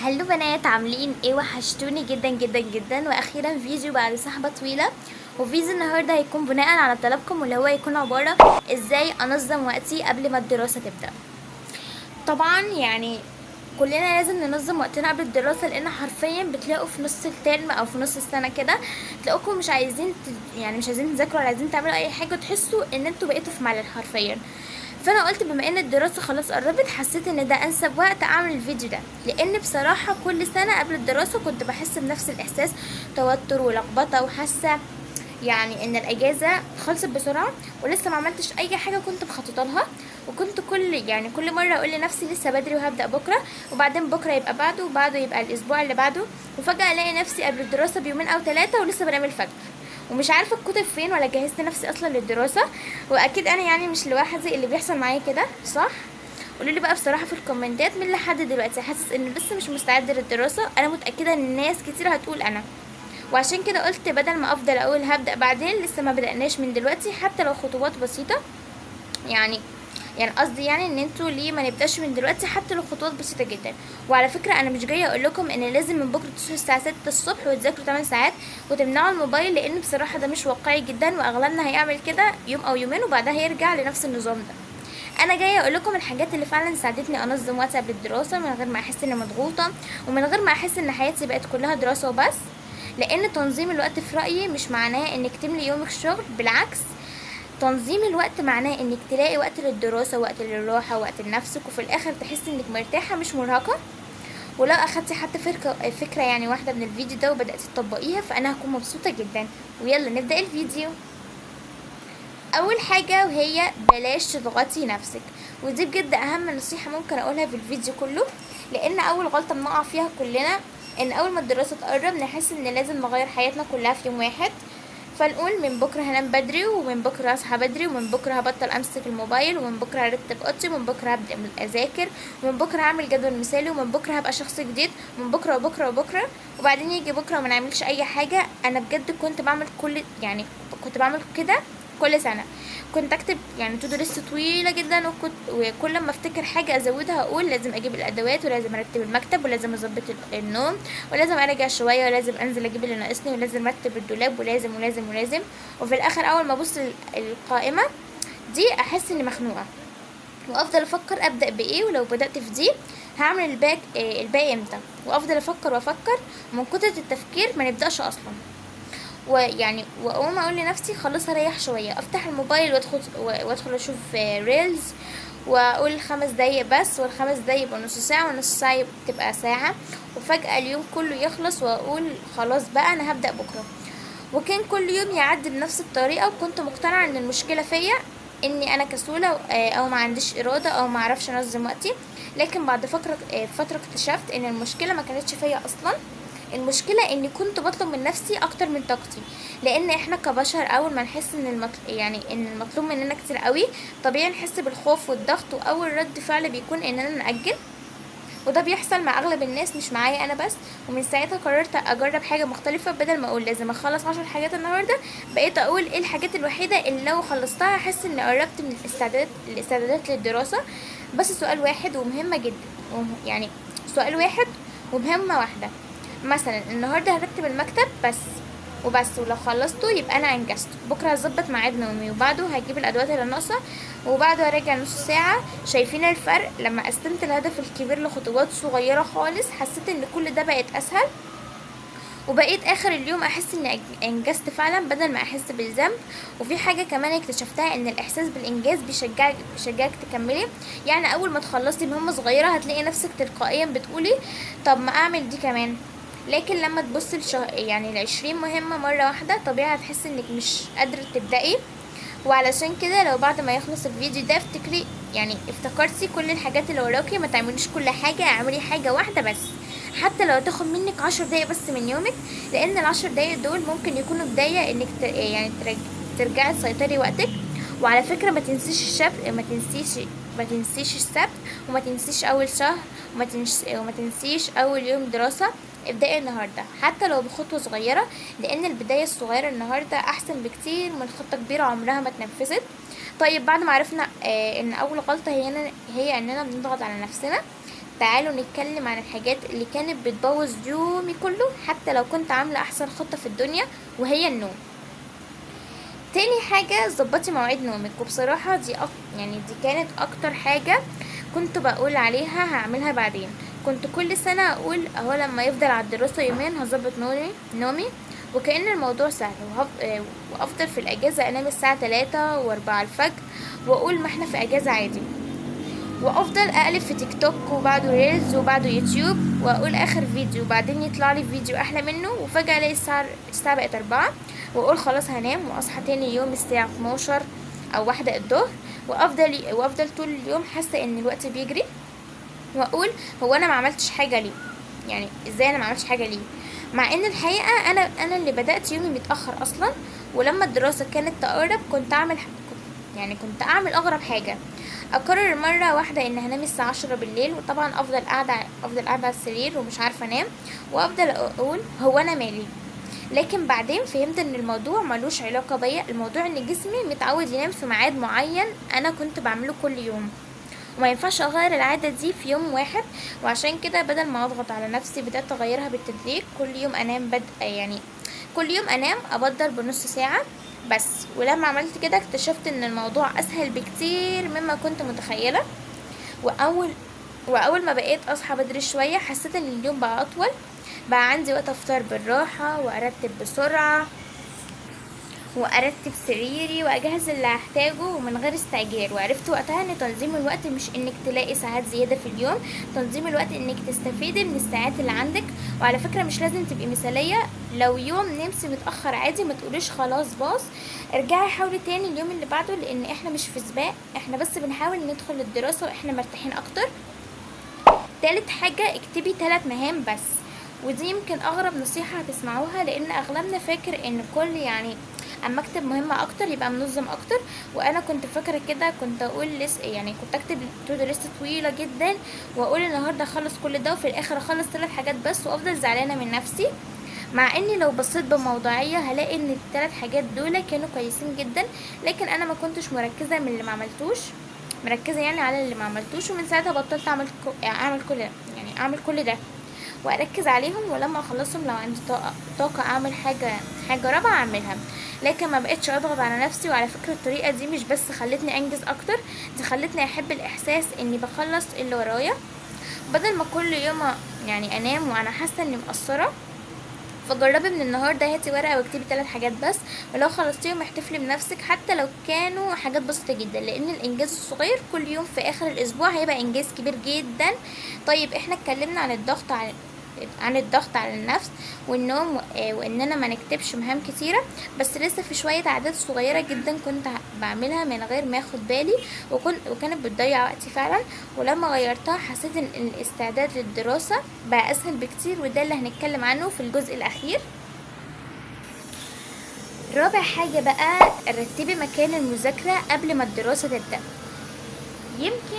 هلو بنات، عاملين ايه؟ وحشتوني جدا جدا جدا. واخيرا فيديو بعد سحبة طويلة. وفيديو النهاردة هيكون بناء على طلبكم، واللي هو هيكون عبارة ازاي انظم وقتي قبل ما الدراسة تبدأ. طبعا يعني كلنا لازم ننظم وقتنا قبل الدراسة، لان حرفيا بتلاقوا في نص الترم او في نص السنة كده تلاقوكم مش عايزين يعني مش عايزين تذاكروا ولا عايزين تعملوا اي حاجة، تحسوا ان انتوا بقيتوا في ملل حرفيا. فانا قلت بما ان الدراسة خلاص قربت، حسيت ان ده انسب وقت اعمل الفيديو ده، لان بصراحة كل سنة قبل الدراسة كنت بحس بنفس الاحساس، توتر ولخبطة، وحاسة يعني ان الاجازه خلصت بسرعه ولسه ما عملتش اي حاجه كنت مخططه لها. وكنت كل مره اقول لنفسي لسه بدري وهبدا بكره، وبعدين بكره يبقى بعده، وبعده يبقى الاسبوع اللي بعده، وفجاه الاقي نفسي قبل الدراسه بيومين او 3 ولسه بنام الفجر، ومش عارفه الكتب فين ولا جهزت نفسي اصلا للدراسه. واكيد انا يعني مش لوحدي اللي بيحصل معايا كده، صح؟ قولوا لي بقى بصراحه في الكومنتات، مين لحد دلوقتي حاسس انه لسه مش مستعد للدراسه؟ انا متاكده ان ناس كتير هتقول انا. وعشان كده قلت بدل ما افضل اقول هبدأ بعدين، لسه ما بدأناش من دلوقتي حتى لو خطوات بسيطة. يعني قصدي يعني ان انتوا ليه ما نبداش من دلوقتي حتى لو خطوات بسيطه جدا. وعلى فكره انا مش جايه اقول لكم ان لازم من بكره تصحوا الساعه 6 الصبح وتذاكروا 8 ساعات وتمنعوا الموبايل، لان بصراحه ده مش واقعي جدا، واغلبنا هيعمل كده يوم او يومين وبعدها هيرجع لنفس النظام ده. انا جايه اقول لكم الحاجات اللي فعلا ساعدتني انظم وقتي قبل الدراسه من غير ما احس اني مضغوطه، ومن غير ما احس ان حياتي بقت كلها دراسه وبس. لان تنظيم الوقت في رايي مش معناه انك تملي يومك شغل، بالعكس. تنظيم الوقت معناه انك تلاقي وقت للدراسه، وقت للراحه، وقت لنفسك، وفي الاخر تحسي انك مرتاحه مش مرهقه. ولو اخدتي حتى فكره يعني واحده من الفيديو ده وبداتي تطبقيها، فانا هكون مبسوطه جدا. ويلا نبدا الفيديو. اول حاجه وهي بلاش تضغطي نفسك، ودي بجد اهم نصيحه ممكن اقولها في الفيديو كله، لان اول غلطه بنقع فيها كلنا ان اول ما الدراسه تقرب نحس ان لازم نغير حياتنا كلها في يوم واحد. فنقول من بكره هنام بدري، ومن بكره هصحى بدري، ومن بكره هبطل امسك الموبايل، ومن بكره هرتب اوضتي، ومن بكره هبدا اذاكر، ومن بكره هعمل جدول مثالي، ومن بكره هبقى شخص جديد، ومن بكره وبكره وبكره. وبعدين يجي بكره وما نعملش اي حاجه. انا بجد كنت بعمل كده كل سنه. كنت اكتب يعني تو ليست طويله جدا، وكل ما افتكر حاجه ازودها اقول لازم اجيب الادوات، ولازم ارتب المكتب، ولازم اظبط النوم، ولازم اراجع شويه، ولازم انزل اجيب اللي ناقصني، ولازم ارتب الدولاب، ولازم ولازم ولازم. وفي الاخر اول ما ابص القائمه دي احس اني مخنوقه، وافضل افكر ابدا بايه، ولو بدات في دي هعمل الباقي امتى، وافضل افكر وافكر، ومن كتر التفكير ما نبداش اصلا. واقوم اقول لنفسي خلاص اريح شويه، افتح الموبايل وادخل اشوف ريلز، واقول 5 دقايق بس، وال5 دقايق يبقى نص ساعه، والنص ساعه تبقى ساعه، وفجاه اليوم كله يخلص، واقول خلاص بقى انا هبدا بكره. وكان كل يوم يعدي بنفس الطريقه، وكنت مقتنعه ان المشكله فيا، اني انا كسوله، او ما عنديش اراده، او ما اعرفش انظم وقتي. لكن بعد فتره اكتشفت ان المشكله ما كانتش فيا اصلا. المشكله اني كنت بطلب من نفسي اكتر من طاقتي، لان احنا كبشر اول ما نحس ان المطلوب مننا كتير قوي، طبيعي نحس بالخوف والضغط، واول رد فعل بيكون اننا نأجل. وده بيحصل مع اغلب الناس مش معايا انا بس. ومن ساعتها قررت اجرب حاجه مختلفه، بدل ما اقول لازم اخلص 10 حاجات النهارده، بقيت اقول ايه الحاجات الوحيده اللي لو خلصتها احس اني قربت من الاستعدادات للدراسه. بس سؤال واحد ومهمه جدا، يعني سؤال واحد ومهمه واحده. مثلا النهارده هرتب المكتب وبس، ولو خلصته يبقى انا انجزت. بكره هظبط ميعاد نومي، وبعده هجيب الادوات اللي ناقصه، وبعده هراجع نص ساعه. شايفين الفرق؟ لما قسمت الهدف الكبير لخطوات صغيره خالص، حسيت ان كل ده بقت اسهل، وبقيت اخر اليوم احس اني انجزت فعلا بدل ما احس بالذنب. وفي حاجه كمان اكتشفتها، ان الاحساس بالانجاز بيشجعك تكملي. يعني اول ما تخلصي مهمه صغيره هتلاقي نفسك تلقائيا بتقولي طب ما اعمل دي كمان. لكن لما تبصي يعني ل20 مهمه مره واحده، طبيعي هتحسي انك مش قادره تبدأي. وعلشان كده لو بعد ما يخلص الفيديو ده افتكرتي كل الحاجات اللي وراكي، ما تعمليش كل حاجة، اعملي حاجة واحدة بس، حتى لو تاخد منك 10 دقايق بس من يومك، لان ال10 دقايق دول ممكن يكونوا بداية انك ترجعي تسيطري وقتك. وعلى فكرة ما تنسيش السبت، وما تنسيش اول شهر، وما تنسيش اول يوم دراسة. ابدأي النهاردة حتى لو بخطوة صغيرة، لان البداية الصغيرة النهاردة احسن بكتير من خطة كبيرة عمرها ما اتنفذت. طيب بعد ما عرفنا ان اول غلطة هي اننا بنضغط على نفسنا، تعالوا نتكلم عن الحاجات اللي كانت بتبوظ يومي كله حتى لو كنت عاملة احسن خطة في الدنيا، وهي النوم. تاني حاجة ظبطي مواعيد نومك، وبصراحة يعني دي كانت اكتر حاجة كنت بقول عليها هعملها بعدين. كنت كل سنة اقول اهو لما يفضل على الدراسة يومين هظبط نومي وكأن الموضوع سهل، وافضل في الاجازة انام الساعة 3 و4 الفجر واقول ما احنا في اجازة عادي، وافضل اقلب في تيك توك وبعده ريلز وبعده يوتيوب واقول اخر فيديو وبعدين يطلع لي فيديو احلى منه، وفجأة الاقي الساعة بقت 4 واقول خلاص هنام، واصحى تاني يوم الساعة 12 او 1 الظهر، وافضل طول اليوم حاسة ان الوقت بيجري، واقول هو انا ما عملتش حاجة ليه؟ يعني ازاي انا ما عملتش حاجة ليه؟ مع ان الحقيقة انا اللي بدأت يومي متأخر اصلا. ولما الدراسة كانت تقرب كنت اعمل اغرب حاجة، اقرر مرة واحدة ان هنام الساعة 10 بالليل، وطبعا افضل قاعدة على السرير ومش عارفة انام، وافضل اقول هو انا مالي. لكن بعدين فهمت ان الموضوع ملوش علاقة بيا، الموضوع ان جسمي متعود ينام في ميعاد معين انا كنت بعمله كل يوم، وما ينفعش اغير العادة دي في يوم واحد. وعشان كده بدل ما اضغط على نفسي بدأت اغيرها بالتدريج، كل يوم انام ابدر بنص ساعة بس. ولما عملت كده اكتشفت ان الموضوع اسهل بكتير مما كنت متخيلة. واول ما بقيت اصحى بدري شوية حسيت ان اليوم بقى اطول، بقى عندي وقت افطر بالراحة وارتب بسرعة وارتب سريري واجهز اللي هحتاجه ومن غير استعجال. وعرفت وقتها ان تنظيم الوقت مش انك تلاقي ساعات زيادة في اليوم، تنظيم الوقت انك تستفيدي من الساعات اللي عندك. وعلى فكرة مش لازم تبقي مثالية، لو يوم نمتي متأخر عادي، ما تقوليش خلاص باظ، ارجعي حاولي تاني اليوم اللي بعده، لان احنا مش في سباق، احنا بس بنحاول ندخل الدراسة واحنا مرتاحين اكتر. تالت حاجة اكتبي 3 مهام بس، ودي يمكن اغرب نصيحة هتسمعوها، لان اغلبنا فاكر ان اما اكتب مهمة اكتر يبقى منظم اكتر. وانا كنت فاكرة كده، كنت اقول كنت اكتب تو دو ليست طويلة جدا واقول النهاردة اخلص كل ده، وفي الاخر اخلص 3 حاجات بس وافضل زعلانة من نفسي. مع اني لو بصيت بموضوعية هلاقي ان ال3 حاجات دول كانوا كويسين جدا، لكن انا ما كنتش مركزة من اللي ما عملتوش، مركزة يعني على اللي ما عملتوش. ومن ساعتها بطلت اعمل كل ده واركز عليهم، ولما اخلصهم لو عندي طاقة اعمل حاجة رابعة اعملها، لكن ما بقتش اضغط على نفسي. وعلى فكرة الطريقة دي مش بس خلتني انجز اكتر، دي خلتني احب الاحساس اني بخلص اللي ورايا، بدل ما كل يوم انام وانا حاسة اني مقصرة. فجربي من النهارده، هاتي ورقه واكتبي 3 حاجات بس، ولو خلصتيهم احتفلي بنفسك حتى لو كانوا حاجات بسيطه جدا، لان الانجاز الصغير كل يوم في اخر الاسبوع هيبقى انجاز كبير جدا. طيب احنا اتكلمنا عن الضغط على النفس والنوم، واننا ما نكتبش مهام كتيره، بس لسه في شويه عادات صغيره جدا كنت بعملها من غير ما اخد بالي، وكانت بتضيع وقتي فعلا. ولما غيرتها حسيت ان الاستعداد للدراسه بقى اسهل بكتير، وده اللي هنتكلم عنه في الجزء الاخير. رابع حاجه بقى، رتبي مكان المذاكره قبل ما الدراسه تبدا. يمكن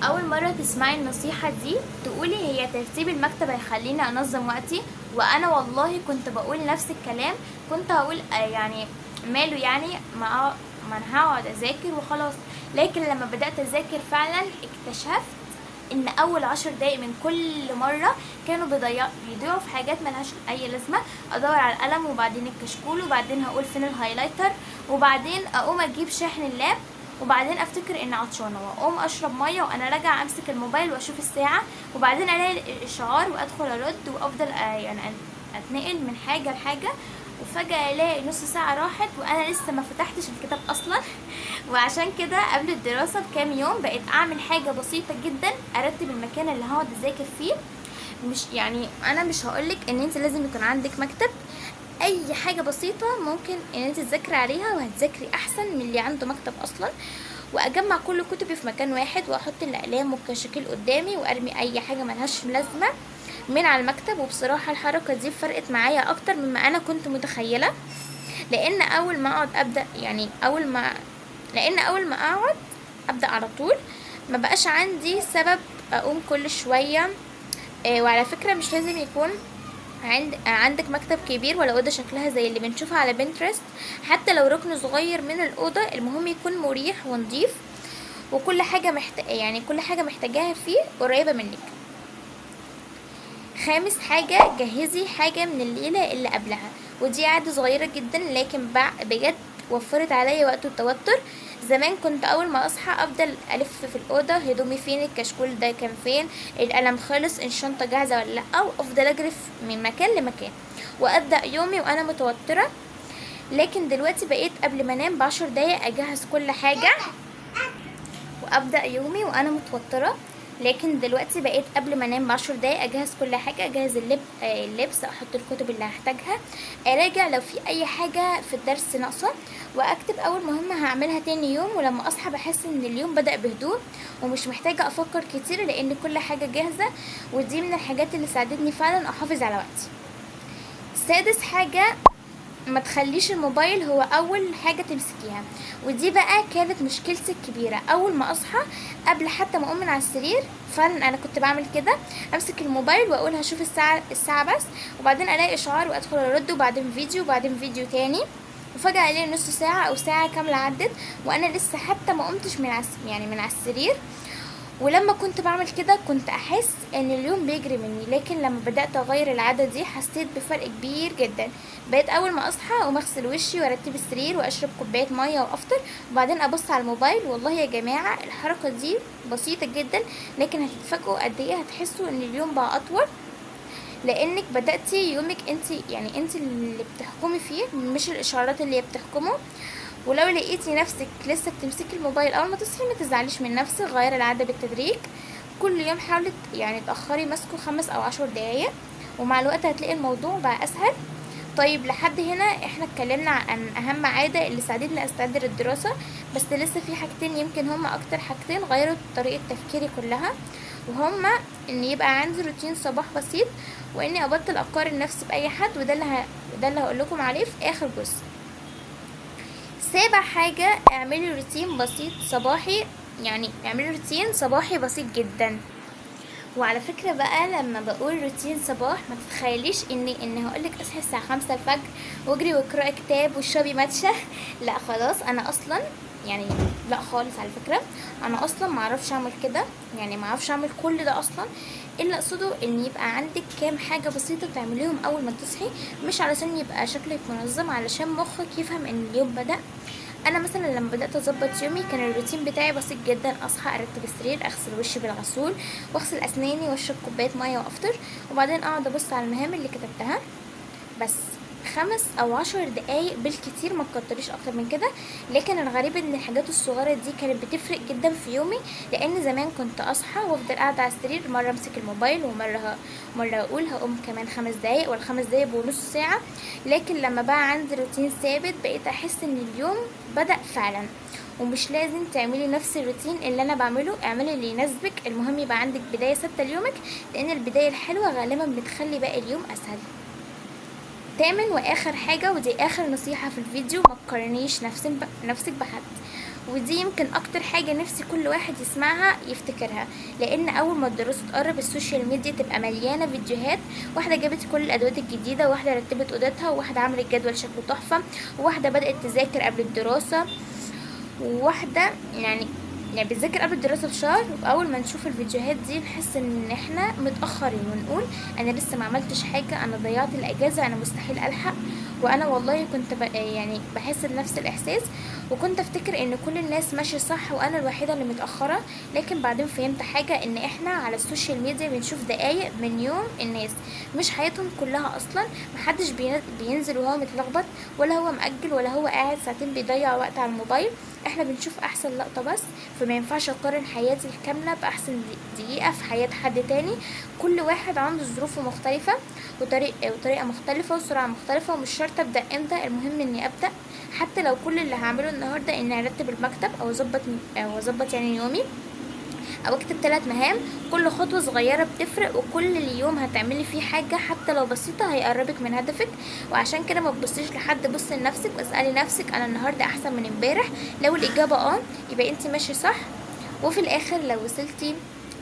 اول مره تسمعي النصيحه دي تقولي هي ترتيب المكتب هيخليني انظم وقتي، وانا والله كنت بقول نفس الكلام، كنت هقول ماله ما انا هقعد اذاكر وخلاص. لكن لما بدات اذاكر فعلا اكتشفت ان اول 10 دقايق من كل مره كانوا بيضيعوا في حاجات ملهاش اي لازمه. ادور على القلم وبعدين الكشكول وبعدين هقول فين الهايلايتر، وبعدين اقوم اجيب شاحن اللاب، وبعدين افتكر اني عطشانه واقوم اشرب ميه وانا راجعه امسك الموبايل واشوف الساعه، وبعدين الاقي الاشعار وادخل ارد وافضل اتنقل من حاجه لحاجه، وفجاه الاقي نص ساعه راحت وانا لسه ما فتحتش الكتاب اصلا. وعشان كده قبل الدراسه بكام يوم بقيت اعمل حاجه بسيطه جدا، ارتب المكان اللي هقعد اذاكر فيه. انا مش هقولك ان انت لازم يكون عندك مكتب، اي حاجه بسيطه ممكن ان انت تذاكري عليها وهتذاكري احسن من اللي عنده مكتب اصلا. واجمع كل كتبي في مكان واحد، واحط الاقلام والكشاكيل قدامي، وارمي اي حاجه ملهاش لازمه من على المكتب. وبصراحه الحركه دي فرقت معايا اكتر مما انا كنت متخيله، لان اول ما اقعد ابدا على طول، ما بقاش عندي سبب اقوم كل شويه. وعلى فكره مش لازم يكون عندك مكتب كبير ولا اوضه شكلها زي اللي بنشوفها على بنترست، حتى لو ركن صغير من الاوضه المهم يكون مريح ونظيف. وكل حاجة كل حاجة محتاجاها فيه قريبة منك. خامس حاجة، جهزي حاجة من الليلة اللي قبلها، ودي عادة صغيرة جدا لكن بجد وفرت عليا وقت التوتر. زمان كنت اول ما اصحى افضل الف في الاوضه، هدومي فين، الكشكول ده كان فين، القلم خلص، الشنطه جاهزه ولا لا، وافضل اجري من مكان لمكان وابدا يومي وانا متوتره. لكن دلوقتي بقيت قبل ما انام ب10 دقايق اجهز كل حاجه وابدا يومي وانا متوتره. لكن دلوقتي بقيت قبل ما انام ب10 دقايق اجهز كل حاجه، اجهز اللبس، احط الكتب اللي هحتاجها، اراجع لو في اي حاجه في الدرس ناقصه، واكتب اول مهمه هعملها تاني يوم. ولما اصحى بحس ان اليوم بدأ بهدوء ومش محتاجه افكر كتير لان كل حاجه جاهزه، ودي من الحاجات اللي ساعدتني فعلا احافظ على وقتي. سادس حاجه، ما تخليش الموبايل هو اول حاجة تمسكيها، ودي بقى كانت مشكلتي الكبيرة. اول ما اصحى قبل حتى ما اقوم من على السرير فعلا انا كنت بعمل كده، امسك الموبايل واقول هشوف الساعة بس، وبعدين الاقي اشعار وادخل ارد، وبعدين فيديو، وبعدين فيديو تاني، وفجأة الاقي نص ساعة او ساعة كاملة عدت وانا لسه حتى ما قمتش من على السرير. ولما كنت بعمل كده كنت احس ان اليوم بيجري مني، لكن لما بدأت اغير العادة دي حسيت بفرق كبير جدا. بقيت اول ما اصحى اقوم اغسل وشي وارتب السرير واشرب كوباية مية وافطر، وبعدين ابص على الموبايل. والله يا جماعة الحركة دي بسيطة جدا لكن هتتفاجئوا قد ايه هتحسوا ان اليوم بقى اطول، لانك بدأتي يومك انت اللي بتحكمي فيه مش الاشعارات اللي بتحكمه. ولو لقيتي نفسك لسه بتمسكي الموبايل اول ما تصحي ما تزعليش من نفسك، غير العاده بالتدريج. كل يوم حاولي تاخري مسكه 5 أو 10 دقايق، ومع الوقت هتلاقي الموضوع بقى اسهل. طيب لحد هنا احنا اتكلمنا عن اهم عاده اللي ساعدتني استعد للدراسه، بس لسه في حاجتين يمكن هما اكتر حاجتين غيروا طريقه تفكيري كلها، وهما ان يبقى عندي روتين صباح بسيط، واني ابطل اقارن نفسي باي حد، وده اللي هقول لكم عليه في اخر جزء. سابع حاجة، اعملي روتين بسيط صباحي، اعملي روتين صباحي بسيط جدا. وعلى فكرة بقى لما بقول روتين صباح ما تتخيليش ان هقولك اصحي الساعة 5 الفجر واجري واقرأي كتاب واشربي ماتشا. لا خلاص، انا اصلا لا خالص على فكرة، انا اصلا معرفش اعمل كده، معرفش اعمل كل ده اصلا. اللي اقصده ان يبقى عندك كام حاجة بسيطة تعمليهم اول ما تصحي، مش علشان يبقى شكلك منظم، علشان مخك يفهم ان اليوم بدأ. انا مثلا لما بدات اظبط يومي كان الروتين بتاعي بسيط جدا، اصحى ارتب السرير، اغسل وشي بالغسول واغسل اسناني واشرب كوبايه ميه وافطر، وبعدين اقعد ابص على المهام اللي كتبتها بس. 5 أو 10 دقايق بالكتير، ما تكتريش اكتر من كده. لكن الغريب ان الحاجات الصغيره دي كانت بتفرق جدا في يومي، لان زمان كنت اصحى وافضل قاعده على السرير، مره امسك الموبايل مره اقول هقوم كمان 5 دقايق، والخمس دقايق بنص ساعه. لكن لما بقى عندي روتين ثابت بقيت احس ان اليوم بدأ فعلا. ومش لازم تعملي نفس الروتين اللي انا بعمله، اعملي اللي يناسبك، المهم يبقى عندك بدايه ثابته ليومك، لان البدايه الحلوه غالبا بتخلي باقي اليوم اسهل. تامن واخر حاجة، ودي اخر نصيحة في الفيديو، ما تقارنيش نفسك بحد. ودي يمكن اكتر حاجة نفسي كل واحد يسمعها يفتكرها، لان اول ما الدراسة تقرب السوشيال ميديا تبقى مليانة فيديوهات، واحدة جابت كل الادوات الجديدة، واحدة رتبت اوضتها، وواحدة عملت جدول شكله تحفة، وواحدة بدأت تذاكر قبل الدراسة، وواحدة بتذاكر قبل الدراسة بشهر. واول ما نشوف الفيديوهات دي نحس ان احنا متأخرين، ونقول انا لسه ما عملتش حاجة، انا ضيعت الاجازة، انا مستحيل الحق. وانا والله كنت بحس بنفس الاحساس، وكنت افتكر ان كل الناس ماشية صح وانا الوحيدة اللي متأخرة. لكن بعدين فهمت حاجة، ان احنا على السوشيال ميديا بنشوف دقايق من يوم الناس، مش حياتهم كلها اصلا. محدش بينزل وهو متلخبط، ولا هو مأجل، ولا هو قاعد ساعتين بيضيع وقت على الموبايل. احنا بنشوف احسن لقطة بس، فما ينفعش اقارن حياتي الكاملة باحسن دقيقة في حياة حد تاني. كل واحد عنده ظروفه مختلفة وطريقة مختلفة وسرعة مختلفة، ومش شرط ابدأ امتى، المهم اني ابدأ. حتى لو كل اللي هعمله النهاردة اني ارتب المكتب او اظبط يومي، او اكتب 3 مهام، كل خطوة صغيرة بتفرق، وكل اليوم هتعملي فيه حاجة حتى لو بسيطة هيقربك من هدفك. وعشان كده ما تبصيش لحد، بص لنفسك واسألي نفسك انا النهاردة احسن من امبارح. لو الاجابة يبقى انت ماشي صح. وفي الاخر لو وصلتي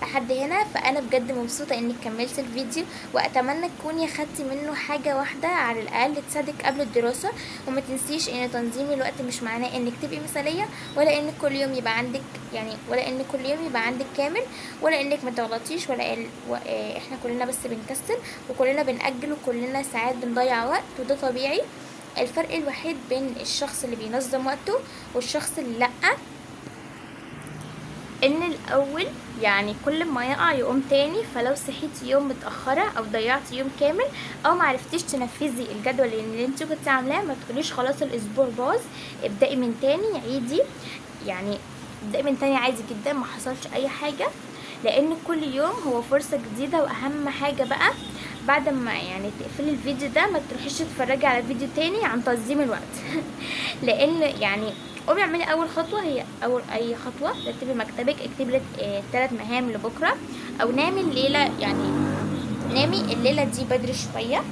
لحد هنا، فانا بجد مبسوطه انك كملت الفيديو، واتمنى تكوني خدتي منه حاجه واحده على الاقل تساعدك قبل الدراسه. وما تنسيش ان تنظيم الوقت مش معناه انك تبقي مثاليه، ولا ان كل يوم يبقى عندك ولا ان كل يوم يبقى عندك كامل، ولا انك ما تغلطيش، ولا احنا كلنا بس بنكسل، وكلنا بنأجل، وكلنا ساعات بنضيع وقت، وده طبيعي. الفرق الوحيد بين الشخص اللي بينظم وقته والشخص اللي لأ، ان الاول كل ما يقع يقوم تاني. فلو صحيتي يوم متاخره او ضيعتي يوم كامل او معرفتيش تنفذي الجدول اللي انت كنت عاملاه، ما تقوليش خلاص الاسبوع باظ. ابدأي من تاني، عيدي، ابدأي من تاني عادي جدا، ما حصلش اي حاجه. لان كل يوم هو فرصه جديده. واهم حاجه بقى بعد ما تقفلي الفيديو ده، ما تروحيش تتفرجي على فيديو تاني عن تنظيم الوقت. لان قومي اعملي اول خطوه، هي اي خطوه، رتبي مكتبك، اكتبي لك 3 مهام لبكره، او نامي الليله، نامي الليله دي بدري شويه،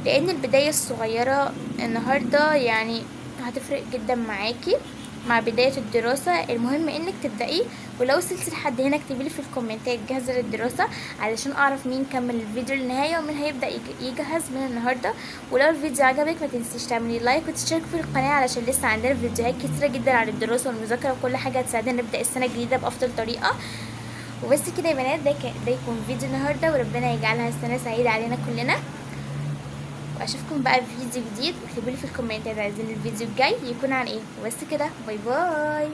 لان البدايه الصغيره النهارده هتفرق جدا معاكي مع بداية الدراسة. المهم انك تبدأي، ولو وصلتي لحد هنا اكتبيلي في الكومنتات جاهزة للدراسة، علشان اعرف مين كمل الفيديو للنهاية ومين هيبدأ يجهز من النهاردة. ولو الفيديو عجبك ما تنسيش تعملي لايك وتشتركي في القناة، علشان لسه عندنا فيديوهات كتيرة جدا عن الدراسة والمذاكرة وكل حاجة هتساعدنا نبدأ السنة الجديدة بأفضل طريقة. وبس كده يا بنات، ده يكون فيديو النهاردة، وربنا يجعلها سنة سعيدة علينا كلنا. واشوفكم بقى في فيديو جديد، واكتبولي في الكومنتات عايزين الفيديو الجاي يكون عن ايه. وبس كده، باي باي.